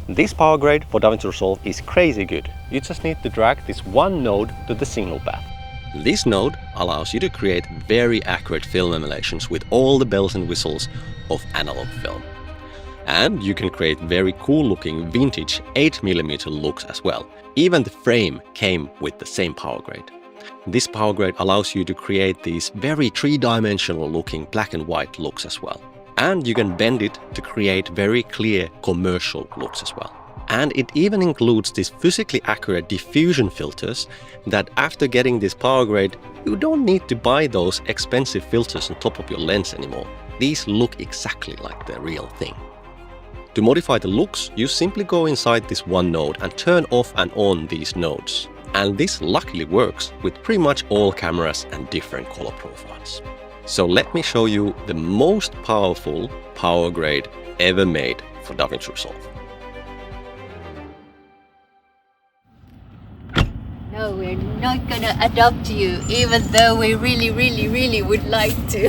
This PowerGrade for DaVinci Resolve is crazy good. You just need to drag this one node to the signal path. This node allows you to create very accurate film emulations with all the bells and whistles of analog film. And you can create very cool looking vintage 8mm looks as well. Even the frame came with the same PowerGrade. This PowerGrade allows you to create these very three-dimensional looking black and white looks as well. And you can bend it to create very clear commercial looks as well. And it even includes these physically accurate diffusion filters that after getting this PowerGrade, you don't need to buy those expensive filters on top of your lens anymore. These look exactly like the real thing. To modify the looks, you simply go inside this one node and turn off and on these nodes. And this luckily works with pretty much all cameras and different color profiles. So let me show you the most powerful PowerGrade ever made for DaVinci Resolve. No, we're not gonna adopt you, even though we really would like to.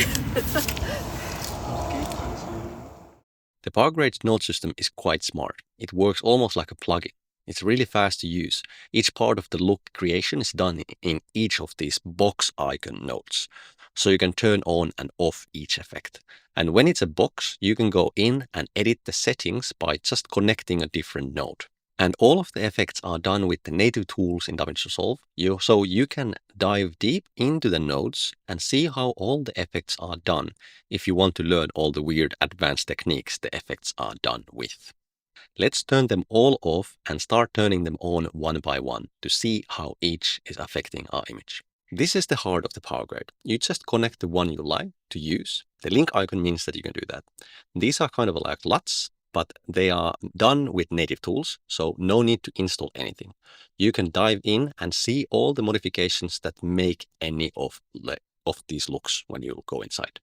The PowerGrade's node system is quite smart. It works almost like a plugin. It's really fast to use. Each part of the look creation is done in each of these box icon nodes. So you can turn on and off each effect. And when it's a box, you can go in and edit the settings by just connecting a different node. And all of the effects are done with the native tools in DaVinci Resolve. So you can dive deep into the nodes and see how all the effects are done if you want to learn all the weird advanced techniques the effects are done with. Let's turn them all off and start turning them on one by one to see how each is affecting our image. This is the heart of the PowerGrade. You just connect the one you like to use. The link icon means that you can do that. These are kind of like LUTs, but they are done with native tools, so no need to install anything. You can dive in and see all the modifications that make any of these looks when you go inside.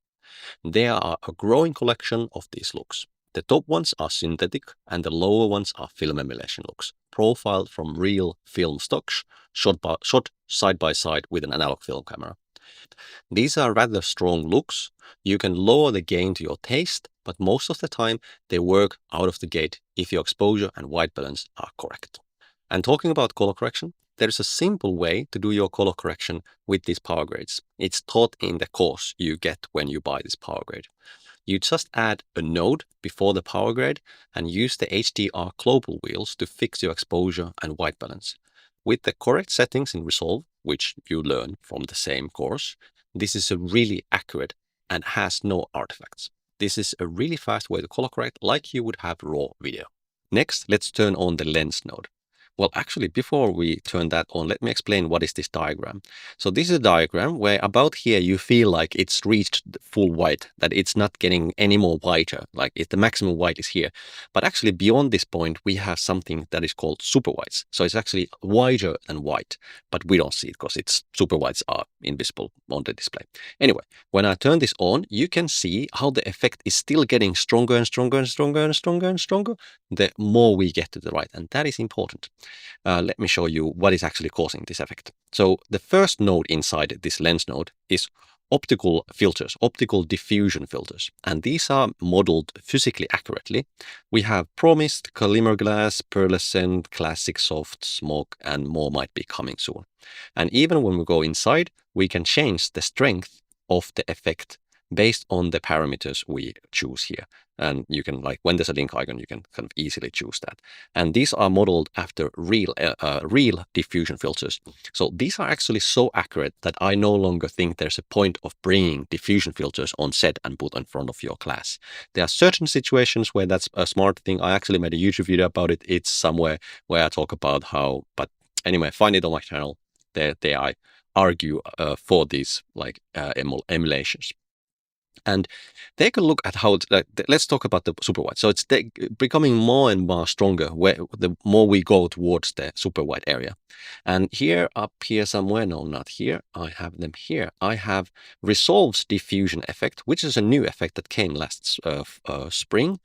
There are a growing collection of these looks. The top ones are synthetic and the lower ones are film emulation looks, profiled from real film stocks, shot side by side with an analog film camera. These are rather strong looks. You can lower the gain to your taste, but most of the time they work out of the gate if your exposure and white balance are correct. And talking about color correction, there is a simple way to do your color correction with these PowerGrades. It's taught in the course you get when you buy this PowerGrade. You just add a node before the PowerGrade and use the HDR global wheels to fix your exposure and white balance. With the correct settings in Resolve, which you learn from the same course, this is a really accurate and has no artifacts. This is a really fast way to color correct like you would have raw video. Next, let's turn on the lens node. Well, actually, before we turn that on, let me explain what is this diagram. So this is a diagram where about here you feel like it's reached full white, that it's not getting any more whiter, like the maximum white is here. But actually beyond this point, we have something that is called super whites. So it's actually whiter than white, but we don't see it because its super whites are invisible on the display. Anyway, when I turn this on, you can see how the effect is still getting stronger and stronger and stronger and stronger and stronger the more we get to the right, and that is important. Let me show you what is actually causing this effect. So the first node inside this lens node is optical filters, optical diffusion filters, and these are modeled physically accurately. We have promised, Polymer glass, pearlescent, classic soft, smoke, and more might be coming soon. And even when we go inside, we can change the strength of the effect based on the parameters we choose here. And you can, like, when there's a link icon, you can kind of easily choose that. And these are modeled after real diffusion filters. So these are actually so accurate that I no longer think there's a point of bringing diffusion filters on set and put in front of your class. There are certain situations where that's a smart thing. I actually made a YouTube video about it. It's somewhere where I talk about how, but anyway, find it on my channel. There I argue for these like emulations. And take a look at how, let's talk about the super white. So it's becoming more and more stronger where the more we go towards the super white area. And here, up here somewhere, no, not here, I have them here. I have Resolve's diffusion effect, which is a new effect that came last spring.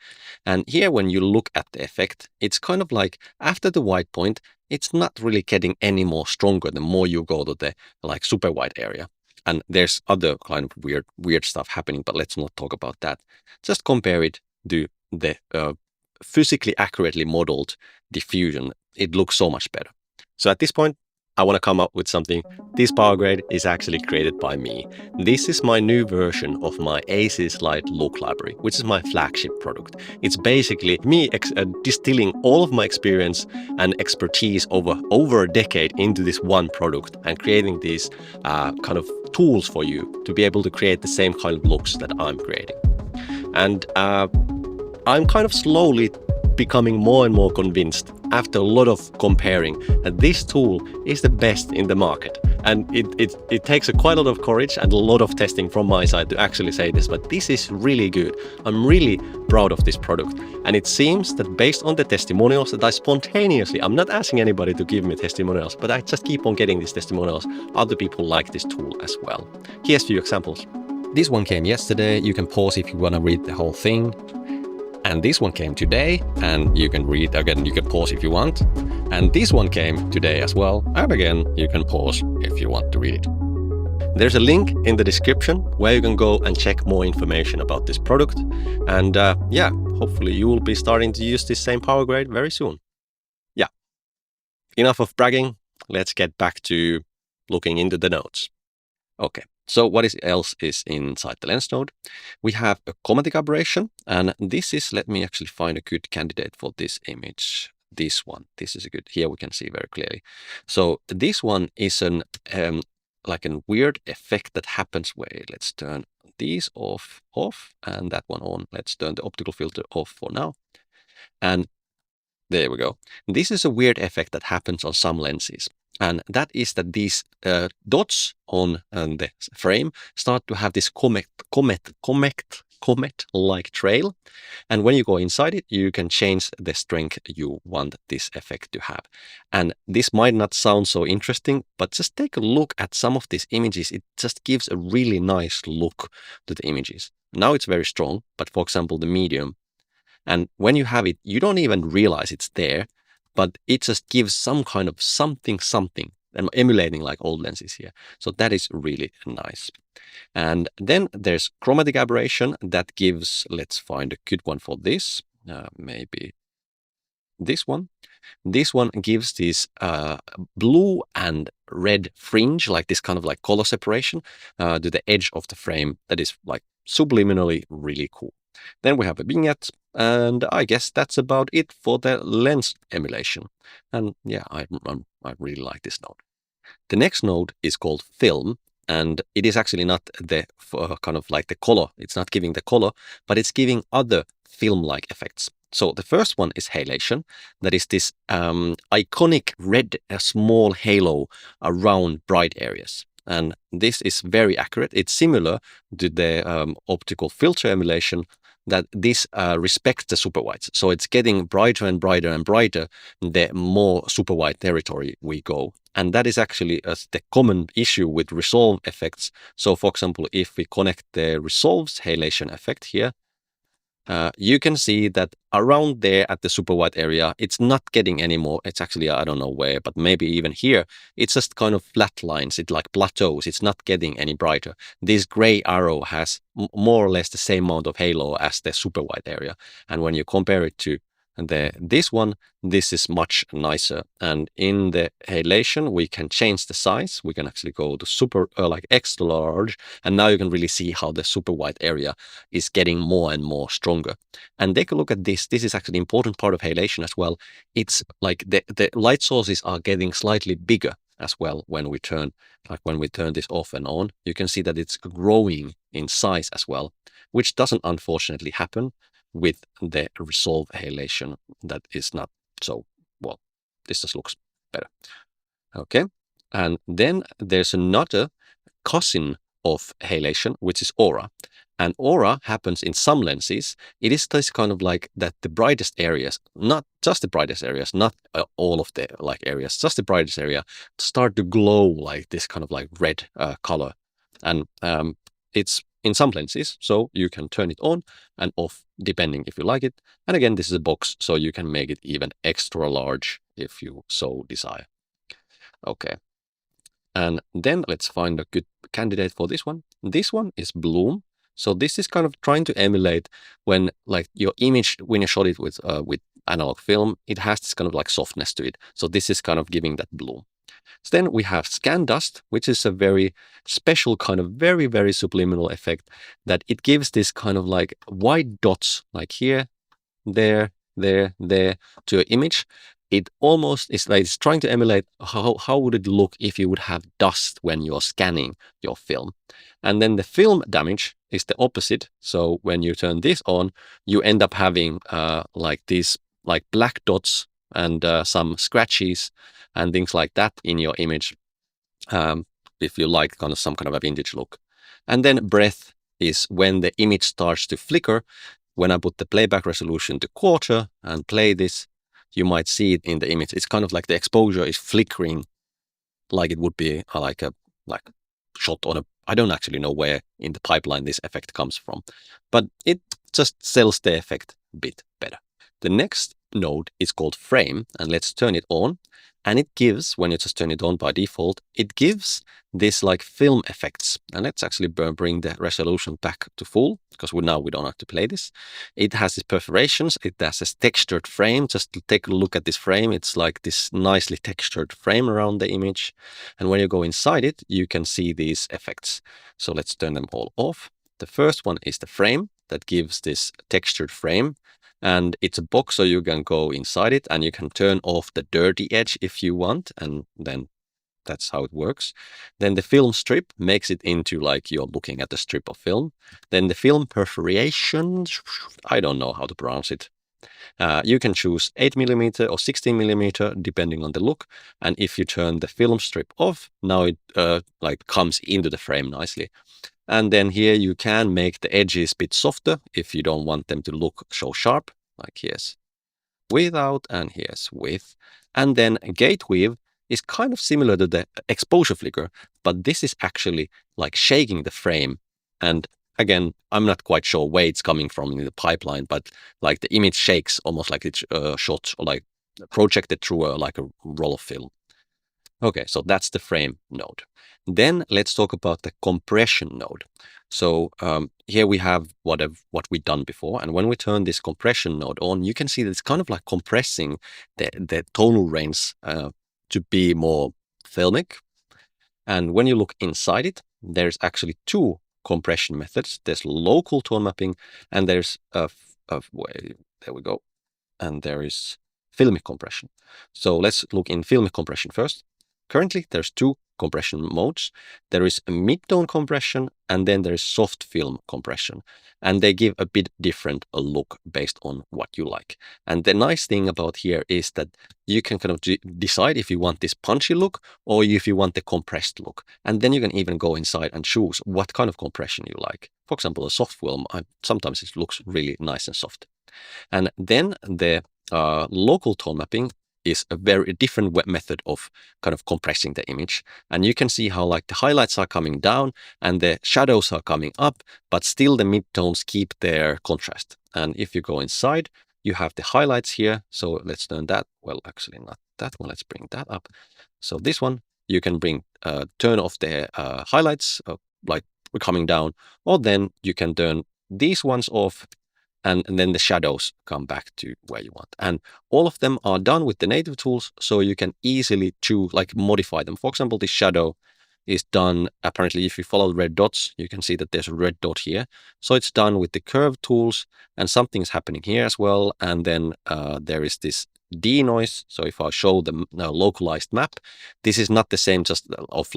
And here, when you look at the effect, it's kind of like after the white point, it's not really getting any more stronger the more you go to the like super white area. And there's other kind of weird stuff happening, but let's not talk about that. Just compare it to the physically accurately modeled diffusion, it looks so much better. So at this point, I want to come up with something. This PowerGrade is actually created by me. This is my new version of my ACES Lite look library, which is my flagship product. It's basically me distilling all of my experience and expertise over a decade into this one product and creating these kind of tools for you to be able to create the same kind of looks that I'm creating. And I'm kind of slowly becoming more and more convinced after a lot of comparing that this tool is the best in the market. And it takes quite a lot of courage and a lot of testing from my side to actually say this, but this is really good. I'm really proud of this product. And it seems that based on the testimonials that I spontaneously, I'm not asking anybody to give me testimonials, but I just keep on getting these testimonials. Other people like this tool as well. Here's a few examples. This one came yesterday. You can pause if you want to read the whole thing. And this one came today, and you can read again, you can pause if you want. And this one came today as well, and again, you can pause if you want to read it. There's a link in the description where you can go and check more information about this product. And yeah, hopefully you will be starting to use this same PowerGrade very soon. Yeah, enough of bragging. Let's get back to looking into the nodes. Okay. So what else is inside the lens node? We have a chromatic aberration, and this is, let me actually find a good candidate for this image. This one, this is a good, here we can see very clearly. So this one is an like a weird effect that happens where let's turn these off, and that one on. Let's turn the optical filter off for now. And there we go. This is a weird effect that happens on some lenses. And that is that these dots on the frame start to have this comet-like trail. And when you go inside it, you can change the strength you want this effect to have. And this might not sound so interesting, but just take a look at some of these images. It just gives a really nice look to the images. Now it's very strong, but for example, the medium. And when you have it, you don't even realize it's there, but it just gives some kind of something, and emulating like old lenses here. So that is really nice. And then there's chromatic aberration that gives, let's find a good one for this, maybe this one. This one gives this blue and red fringe, like this kind of like color separation to the edge of the frame that is like subliminally really cool. Then we have a vignette, and I guess that's about it for the lens emulation. And yeah, I really like this node. The next node is called film, and it is actually not the kind of like the color. It's not giving the color, but it's giving other film-like effects. So the first one is halation. That is this iconic red small halo around bright areas. And this is very accurate. It's similar to the optical filter emulation, that this respects the super whites. So it's getting brighter and brighter and brighter the more super white territory we go. And that is actually the common issue with resolve effects. So for example, if we connect the resolves halation effect here, you can see that around there at the super white area, it's not getting any more. It's actually, I don't know where, but maybe even here, it's just kind of flat lines. It like plateaus. It's not getting any brighter. This gray arrow has more or less the same amount of halo as the super white area. And when you compare it to this one, this is much nicer. And in the halation, we can change the size. We can actually go to super, like extra large. And now you can really see how the super white area is getting more and more stronger. And take a look at this. This is actually an important part of halation as well. It's like the light sources are getting slightly bigger as well when we turn, this off and on. You can see that it's growing in size as well, which doesn't unfortunately happen with the resolve halation. That is not so well. This just looks better. Okay. And then there's another cousin of halation, which is aura. And aura happens in some lenses. It is this kind of like that the brightest areas, not just the brightest areas, not all of the like areas, just the brightest area start to glow like this kind of like red color. And it's in some lenses, so you can turn it on and off depending if you like it. And again, this is a box, so you can make it even extra large if you so desire. Okay. And then let's find a good candidate for this one. This one is bloom. So this is kind of trying to emulate when like your image, when you shot it with analog film, it has this kind of like softness to it. So this is kind of giving that bloom. So then we have scan dust, which is a very special kind of very, very subliminal effect that it gives this kind of like white dots like here, there, there to your image. It almost is like it's trying to emulate how would it look if you would have dust when you're scanning your film. And then the film damage is the opposite. So when you turn this on, you end up having like these like black dots and some scratches and things like that in your image, if you like kind of some kind of a vintage look. And then breath is when the image starts to flicker. When I put the playback resolution to 1/4 and play this, you might see it in the image. It's kind of like the exposure is flickering, like it would be like a shot on a. I don't actually know where in the pipeline this effect comes from, but it just sells the effect a bit better. The next node is called frame, and let's turn it on. And it gives, when you just turn it on by default, it gives this like film effects. And let's actually bring the resolution back to full, because now we don't have to play this. It has these perforations. It has this textured frame. Just take a look at this frame. It's like this nicely textured frame around the image. And when you go inside it, you can see these effects. So let's turn them all off. The first one is the frame that gives this textured frame. And it's a box, so you can go inside it and you can turn off the dirty edge if you want. And then that's how it works. Then the film strip makes it into like you're looking at a strip of film. Then the film perforation, I don't know how to pronounce it. You can choose 8mm or 16mm depending on the look. And if you turn the film strip off, now it like comes into the frame nicely. And then here you can make the edges a bit softer if you don't want them to look so sharp, like here's without and here's with. And then gate weave is kind of similar to the exposure flicker, but this is actually like shaking the frame. And again, I'm not quite sure where it's coming from in the pipeline, but like the image shakes almost like it's shot or like projected through like a roll of film. Okay, so that's the frame node. Then let's talk about the compression node. So here we have what we've done before. And when we turn this compression node on, you can see that it's kind of like compressing the tonal range to be more filmic. And when you look inside it, there's actually two compression methods. There's local tone mapping and there's there we go. And there is filmic compression. So let's look in filmic compression first. Currently, there's two compression modes. There is a mid-tone compression, and then there is soft film compression. And they give a bit different look based on what you like. And the nice thing about here is that you can kind of decide if you want this punchy look or if you want the compressed look. And then you can even go inside and choose what kind of compression you like. For example, a soft film, sometimes it looks really nice and soft. And then the local tone mapping is a very different method of kind of compressing the image. And you can see how like the highlights are coming down and the shadows are coming up, but still the midtones keep their contrast. And if you go inside, you have the highlights here. So let's turn that. Well, actually not that one. Let's bring that up. So this one, you can turn off the highlights like coming down, or then you can turn these ones off. And then the shadows come back to where you want. And all of them are done with the native tools, so you can easily choose, like modify them. For example, this shadow is done, apparently if you follow the red dots, you can see that there's a red dot here. So it's done with the curve tools, and something is happening here as well. And then there is this denoise. So if I show the localized map, this is not the same just of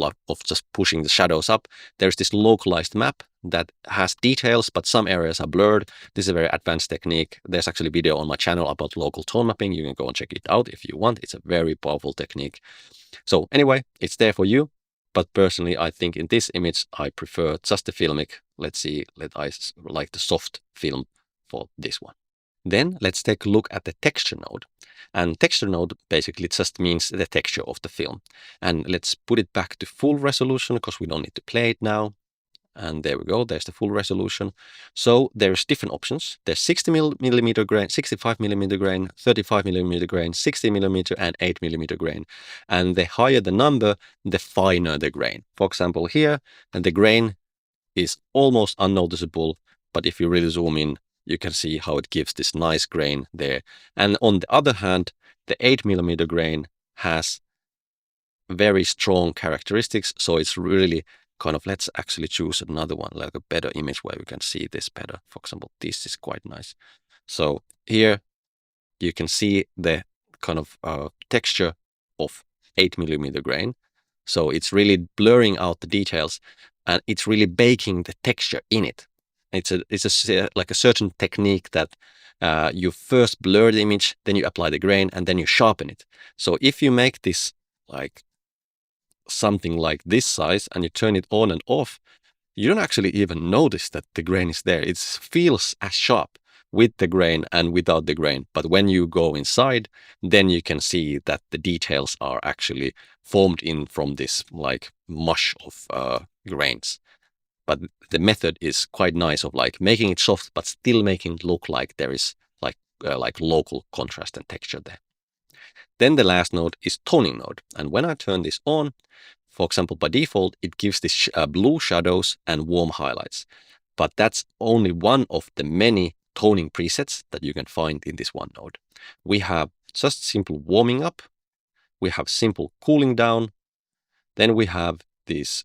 just pushing the shadows up. There's this localized map that has details, but some areas are blurred. This is a very advanced technique. There's actually a video on my channel about local tone mapping. You can go and check it out if you want. It's a very powerful technique. So anyway, it's there for you. But personally, I think in this image, I prefer just the filmic. Let's see, I like the soft film for this one. Then let's take a look at the texture node. And texture node basically just means the texture of the film. And let's put it back to full resolution because we don't need to play it now. And there we go, there's the full resolution. So there's different options. There's 60mm grain, 65mm grain, 35mm grain, 60mm and 8mm grain. And the higher the number, the finer the grain. For example, here, and the grain is almost unnoticeable, but if you really zoom in, you can see how it gives this nice grain there. And on the other hand, the 8mm grain has very strong characteristics, so it's really kind of, let's actually choose another one, like a better image where we can see this better. For example, this is quite nice. So here you can see the kind of texture of 8mm grain. So it's really blurring out the details, and it's really baking the texture in it. It's like a certain technique that you first blur the image, then you apply the grain, and then you sharpen it. So if you make this like something like this size and you turn it on and off, you don't actually even notice that the grain is there. It feels as sharp with the grain and without the grain. But when you go inside, then you can see that the details are actually formed in from this like mush of grains. But the method is quite nice of like making it soft, but still making it look like there is like local contrast and texture there. Then the last node is toning node. And when I turn this on, for example, by default, it gives this blue shadows and warm highlights. But that's only one of the many toning presets that you can find in this one node. We have just simple warming up. We have simple cooling down. Then we have this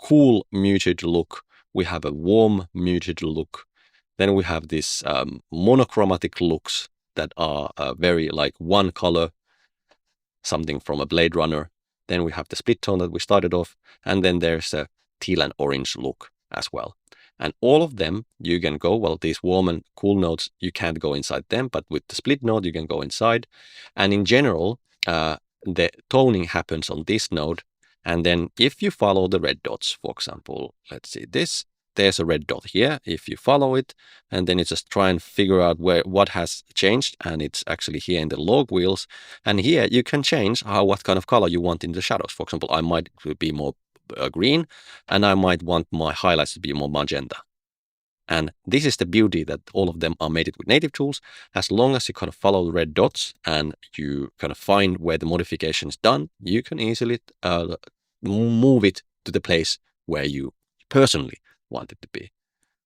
cool muted look. We have a warm muted look. Then we have this monochromatic looks that are very like one color, something from a Blade Runner. Then we have the split tone that we started off, and then there's a teal and orange look as well. And all of them, you can go, well, these warm and cool nodes, you can't go inside them, but with the split node, you can go inside. And in general, the toning happens on this node. And then if you follow the red dots, for example, let's see this, there's a red dot here. If you follow it, and then you just try and figure out what has changed, and it's actually here in the log wheels. And here you can change what kind of color you want in the shadows. For example, I might be more green, and I might want my highlights to be more magenta. And this is the beauty that all of them are made it with native tools. As long as you kind of follow the red dots and you kind of find where the modification is done, you can easily move it to the place where you personally want it to be.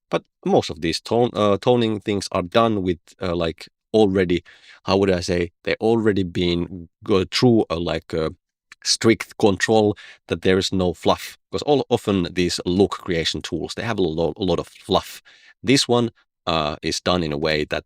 But most of these toning things are done with like already, how would I say, they're already been go through a strict control that there is no fluff, because often these look creation tools, they have a lot of fluff. This one is done in a way that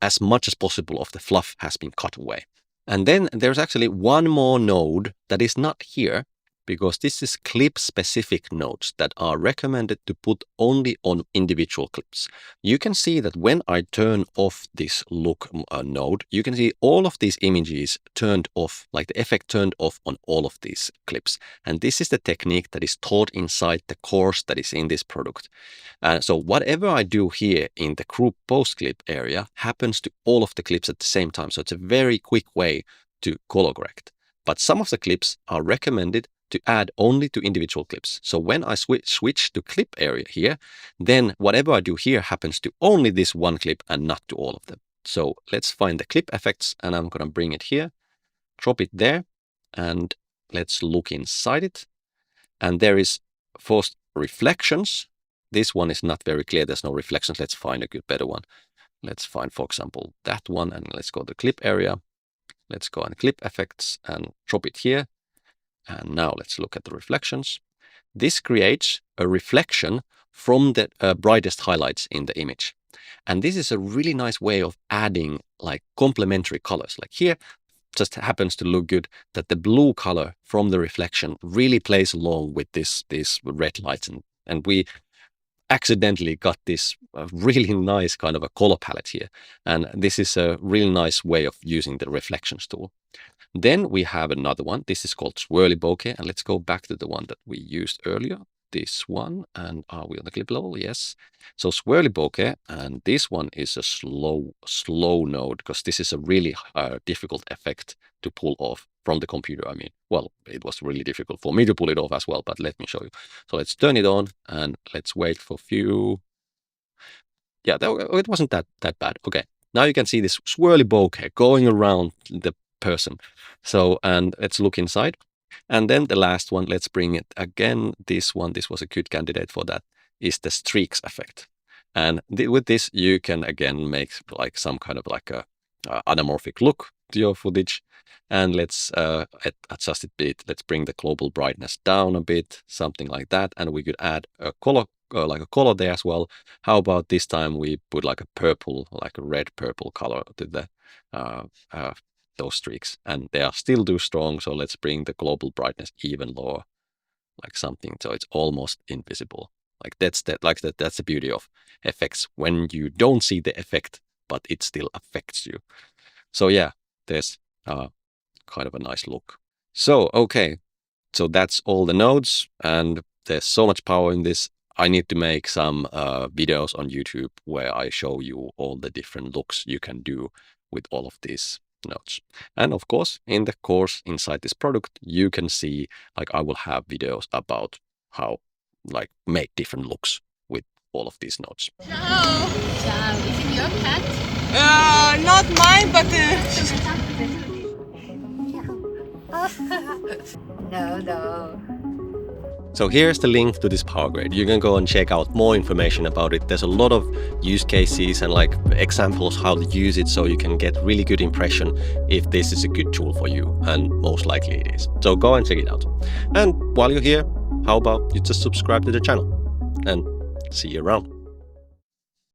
as much as possible of the fluff has been cut away. And then there's actually one more node that is not here, because this is clip-specific nodes that are recommended to put only on individual clips. You can see that when I turn off this look node, you can see all of these images turned off, like the effect turned off on all of these clips. And this is the technique that is taught inside the course that is in this product. So whatever I do here in the group post clip area happens to all of the clips at the same time. So it's a very quick way to color correct. But some of the clips are recommended to add only to individual clips. So when I switch to clip area here, then whatever I do here happens to only this one clip and not to all of them. So let's find the clip effects, and I'm going to bring it here, drop it there, and let's look inside it. And there is first reflections. This one is not very clear. There's no reflections. Let's find a good, better one. Let's find, for example, that one, and let's go to clip area. Let's go on clip effects and drop it here. And now let's look at the reflections. This creates a reflection from the brightest highlights in the image. And this is a really nice way of adding like complementary colors. Like here, just happens to look good that the blue color from the reflection really plays along with these red lights. And we accidentally got this really nice kind of a color palette here. And this is a really nice way of using the reflections tool. Then we have another one. This is called swirly bokeh. And let's go back to the one that we used earlier. This one. And are we on the clip level? Yes. So swirly bokeh. And this one is a slow node, because this is a really difficult effect to pull off from the computer. I mean, well, it was really difficult for me to pull it off as well, but let me show you. So let's turn it on and let's wait for a few. Yeah, it wasn't that bad. Okay. Now you can see this swirly bokeh going around the person. So, and let's look inside. And then the last one, let's bring it again. This was a good candidate for that, is the streaks effect. And with this, you can again make like some kind of like a anamorphic look to your footage. And let's adjust it a bit. Let's bring the global brightness down a bit, something like that. And we could add a color, like a color there as well. How about this time we put like a purple, like a red purple color to the those streaks, and they are still too strong. So let's bring the global brightness even lower, like something so it's almost invisible. Like that's the beauty of effects, when you don't see the effect, but it still affects you. So yeah, there's kind of a nice look. So okay, so that's all the nodes, and there's so much power in this. I need to make some videos on YouTube where I show you all the different looks you can do with all of these nodes. And of course, in the course inside this product, you can see, like I will have videos about how like make different looks with all of these nodes. Ciao. Ciao. Is it your cat? Not mine, but No. So here's the link to this PowerGrade. You can go and check out more information about it. There's a lot of use cases and like examples how to use it, so you can get really good impression if this is a good tool for you, and most likely it is. So go and check it out. And while you're here, how about you just subscribe to the channel, and see you around.